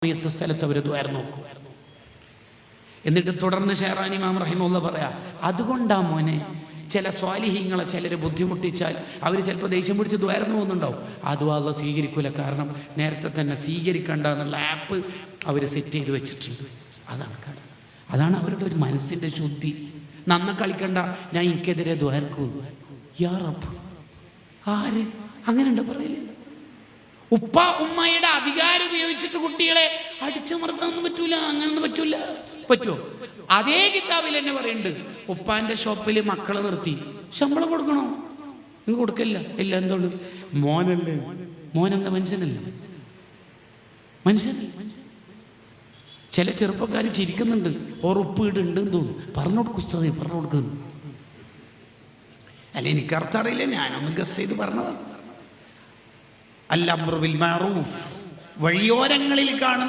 സ്ഥലത്ത് അവർ ദ്വാര നോക്കും. എന്നിട്ട് തുടർന്ന് ഷെഹറാനി ഇമാം റഹിമഹുള്ള പറയാ, അതുകൊണ്ടാ മോനെ ചില സ്വാലിഹീങ്ങളെ ചിലർ ബുദ്ധിമുട്ടിച്ചാൽ അവർ ചിലപ്പോൾ ദേഷ്യം പിടിച്ച് ദ്വാരന്ന് പോകുന്നുണ്ടാവും. അതും അള്ളാഹ് സ്വീകരിക്കൂല. കാരണം നേരത്തെ തന്നെ സ്വീകരിക്കണ്ട എന്നുള്ള ആപ്പ് അവർ സെറ്റ് ചെയ്ത് വെച്ചിട്ടുണ്ട്. അതാണ് കാരണം. അതാണ് അവരുടെ ഒരു മനസ്സിൻ്റെ ശുദ്ധി. നന്ന കളിക്കണ്ട, ഞാൻ എനിക്കെതിരെ ദ്വാരക്കൂ. യാ റബ്ബ്, ആര് അങ്ങനെയുണ്ട് പറയില്ല. ഉപ്പ ഉമ്മയുടെ അധികാരം ഉപയോഗിച്ചിട്ട് കുട്ടികളെ അടിച്ചമർത്താനൊന്നും പറ്റൂല, അങ്ങനൊന്നും പറ്റൂല. പറ്റുമോ? അതേ കിതാബിൽ തന്നെ പറയുന്നുണ്ട്, ഉപ്പാന്റെ ഷോപ്പിൽ മക്കളെ നിർത്തി ശമ്പളം കൊടുക്കണോ? നിങ്ങൾ കൊടുക്കില്ല. ഇല്ല, എന്തുകൊണ്ട്? മോനല്ലേ. മോനെന്താ മനുഷ്യനല്ല? മനുഷ്യനല്ല. ചില ചെറുപ്പക്കാർ ചിരിക്കുന്നുണ്ട്, ഉറപ്പ് ഇടുണ്ടെന്ന് തോന്നുന്നു. പറഞ്ഞു കൊടുക്കും ഉസ്താദേ, പറഞ്ഞു കൊടുക്കുന്നു. അല്ല, എനിക്ക് അർത്ഥം അറിയില്ല, ഞാനൊന്ന് ഗസ് ചെയ്ത് പറഞ്ഞതാണ്. അൽ അംറു ബിൽ മഅറൂഫ്, വഴിയോരങ്ങളിൽ കാണുന്ന